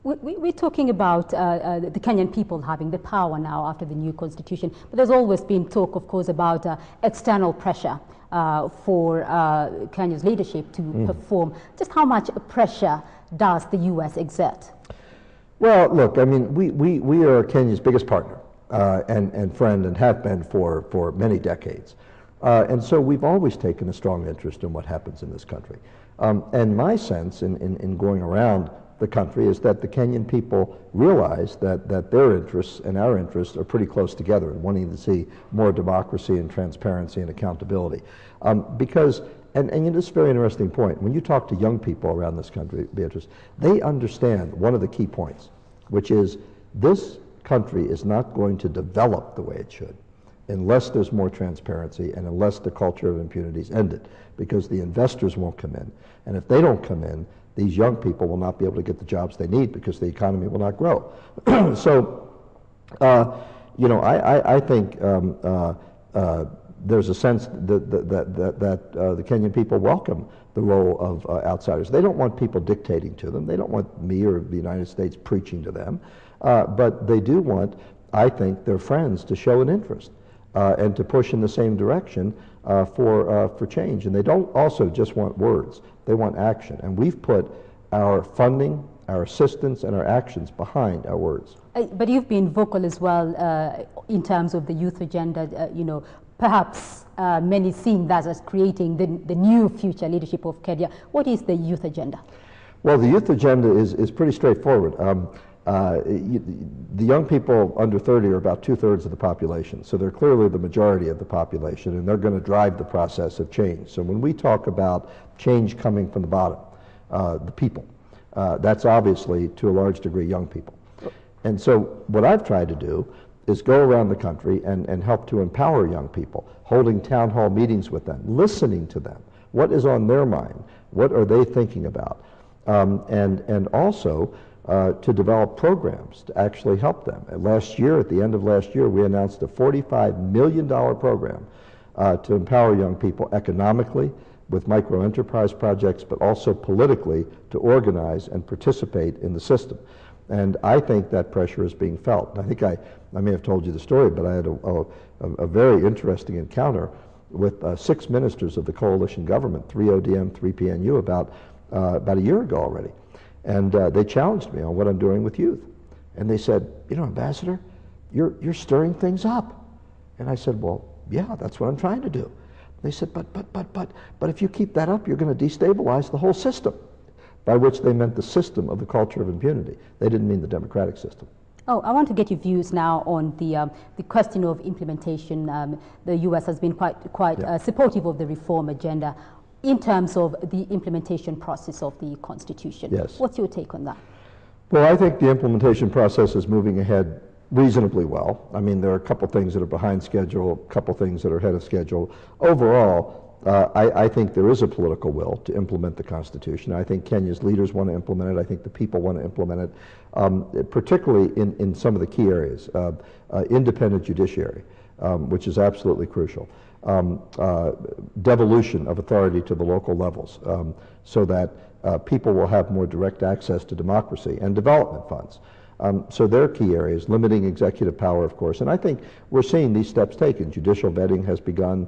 We're talking about the Kenyan people having the power now after the new constitution, but there's always been talk, of course, about external pressure for Kenya's leadership to perform. Just how much pressure does the U.S. exert? Well, look, I mean, we are Kenya's biggest partner and friend, and have been for many decades. And so we've always taken a strong interest in what happens in this country. And my sense in going around the country is that the Kenyan people realize that their interests and our interests are pretty close together in wanting to see more democracy and transparency and accountability. Because, and you know, this is a very interesting point, when you talk to young people around this country, Beatrice, they understand one of the key points, which is this country is not going to develop the way it should unless there's more transparency and unless the culture of impunity is ended, because the investors won't come in. And if they don't come in, these young people will not be able to get the jobs they need because the economy will not grow. So, you know, I think there's a sense that the Kenyan people welcome the role of outsiders. They don't want people dictating to them. They don't want me or the United States preaching to them. But they do want, I think, their friends to show an interest and to push in the same direction for change. And they don't also just want words. They want action. And we've put our funding, our assistance, and our actions behind our words. But you've been vocal as well in terms of the youth agenda, you know, perhaps many seeing that as creating the new future leadership of Kenya. What is the youth agenda? Well, the youth agenda is pretty straightforward. The young people under 30 are about 2/3 of the population, so they're clearly the majority of the population, and they're going to drive the process of change. So when we talk about change coming from the bottom, the people, that's obviously to a large degree young people. And so what I've tried to do is go around the country and help to empower young people, holding town hall meetings with them, listening to them. What is on their mind? What are they thinking about? And also to develop programs to actually help them. And last year, at the end of last year, we announced a $45 million program to empower young people economically with micro-enterprise projects, but also politically to organize and participate in the system. And I think that pressure is being felt. I think I may have told you the story, but I had a very interesting encounter with 6 ministers of the coalition government, 3 ODM, 3 PNU, about a year ago already. And they challenged me on what I'm doing with youth. And they said, you know, Ambassador, you're stirring things up. And I said, well, yeah, that's what I'm trying to do. They said, but if you keep that up, you're going to destabilize the whole system. By which they meant the system of the culture of impunity. They didn't mean the democratic system. Oh, I want to get your views now on the question of implementation. The U.S. has been quite supportive of the reform agenda in terms of the implementation process of the Constitution. Yes. What's your take on that? Well, I think the implementation process is moving ahead reasonably well. I mean, there are a couple things that are behind schedule, a couple things that are ahead of schedule. Overall, I think there is a political will to implement the Constitution. I think Kenya's leaders want to implement it. I think the people want to implement it, particularly in some of the key areas. Independent judiciary, which is absolutely crucial. Devolution of authority to the local levels so that people will have more direct access to democracy, and development funds. So they're key areas, limiting executive power, of course. And I think we're seeing these steps taken. Judicial vetting has begun.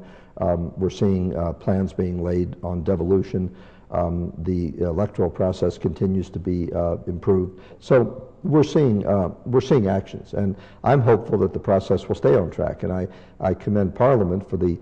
We're seeing plans being laid on devolution. The electoral process continues to be improved. So we're seeing actions, and I'm hopeful that the process will stay on track. And I commend Parliament for the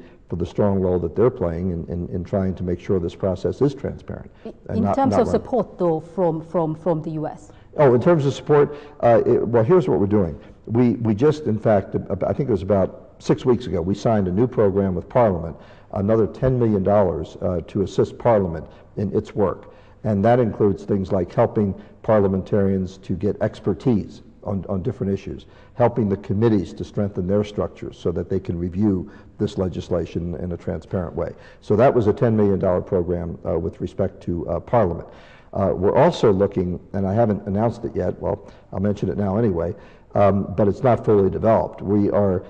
strong role that they're playing in trying to make sure this process is transparent. In terms of support, though, from the U.S. Oh, in terms of support, well, here's what we're doing. We just, in fact, I think it was about 6 weeks ago, we signed a new program with Parliament, another $10 million to assist Parliament in its work. And that includes things like helping parliamentarians to get expertise on different issues, helping the committees to strengthen their structures so that they can review this legislation in a transparent way. So that was a $10 million program with respect to Parliament. We're also looking, and I haven't announced it yet, well, I'll mention it now anyway, but it's not fully developed. We are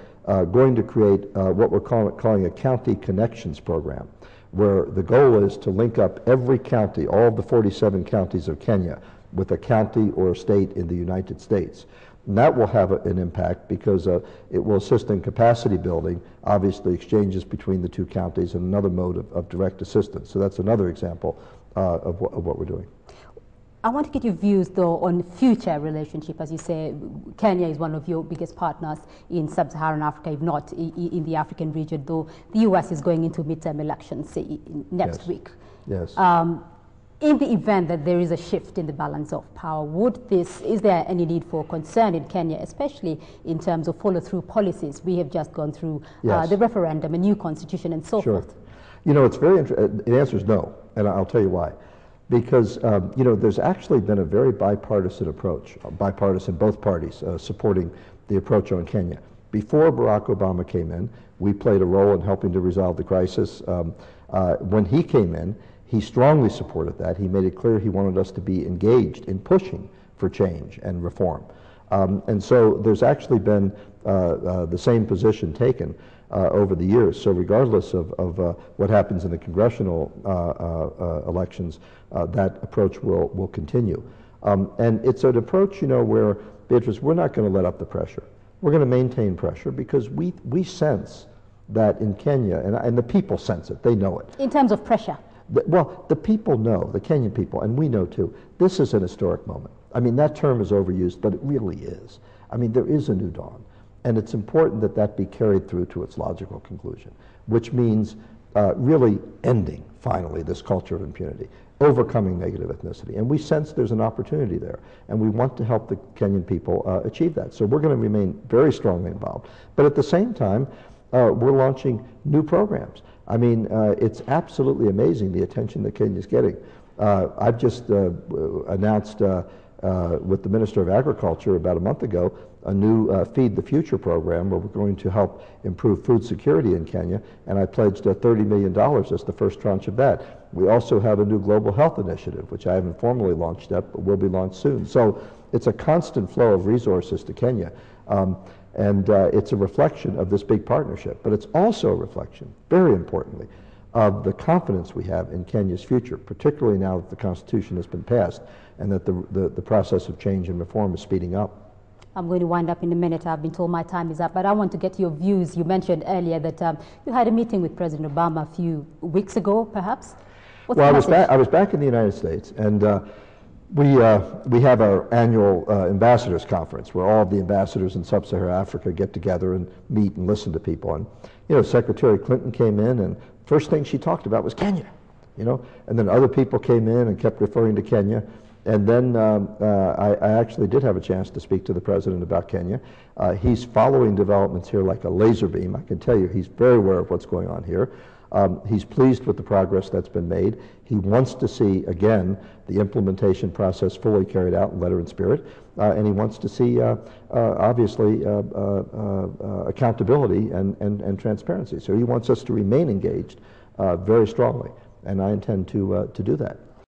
going to create what we're calling a county connections program, where the goal is to link up every county, all of the 47 counties of Kenya, with a county or a state in the United States. And that will have an impact because it will assist in capacity building, obviously exchanges between the two counties, and another mode of direct assistance. So that's another example of what we're doing. I want to get your views, though, on future relationship. As you say, Kenya is one of your biggest partners in sub-Saharan Africa, if not in the African region, though the U.S. is going into midterm elections next week. Yes. In the event that there is a shift in the balance of power, is there any need for concern in Kenya, especially in terms of follow-through policies? We have just gone through the referendum, a new constitution, and so forth. You know, it's very interesting. The answer is no, and I'll tell you why. Because, you know, there's actually been a very bipartisan approach, bipartisan, both parties supporting the approach on Kenya. Before Barack Obama came in, we played a role in helping to resolve the crisis. When he came in, he strongly supported that. He made it clear he wanted us to be engaged in pushing for change and reform. And so there's actually been the same position taken over the years. So regardless of what happens in the congressional elections, that approach will continue. And it's an approach, you know, where, Beatrice, we're not going to let up the pressure. We're going to maintain pressure because we sense that in Kenya, and the people sense it, they know it. In terms of pressure? Well, the people know, the Kenyan people, and we know too, this is an historic moment. I mean, that term is overused, but it really is. I mean, there is a new dawn, and it's important that that be carried through to its logical conclusion, which means really ending, finally, this culture of impunity, overcoming negative ethnicity. And we sense there's an opportunity there, and we want to help the Kenyan people achieve that. So we're going to remain very strongly involved. But at the same time, we're launching new programs. I mean, it's absolutely amazing the attention that Kenya is getting. I've just announced with the Minister of Agriculture about a month ago a new Feed the Future program where we're going to help improve food security in Kenya, and I pledged $30 million as the first tranche of that. We also have a new global health initiative, which I haven't formally launched yet, but will be launched soon. So it's a constant flow of resources to Kenya. And it's a reflection of this big partnership, but it's also a reflection, very importantly, of the confidence we have in Kenya's future, particularly now that the Constitution has been passed and that the process of change and reform is speeding up. I'm going to wind up in a minute. I've been told my time is up, but I want to get your views. You mentioned earlier that you had a meeting with President Obama a few weeks ago, perhaps? What's well, I was back in the United States, and we have our annual ambassadors conference where all of the ambassadors in sub-Saharan Africa get together and meet and listen to people. And, you know, Secretary Clinton came in, and first thing she talked about was Kenya, you know, and then other people came in and kept referring to Kenya. And then I actually did have a chance to speak to the president about Kenya. He's following developments here like a laser beam. I can tell you he's very aware of what's going on here. He's pleased with the progress that's been made. He wants to see, again, the implementation process fully carried out in letter and spirit, and he wants to see, obviously, accountability and transparency. So he wants us to remain engaged very strongly, and I intend to do that.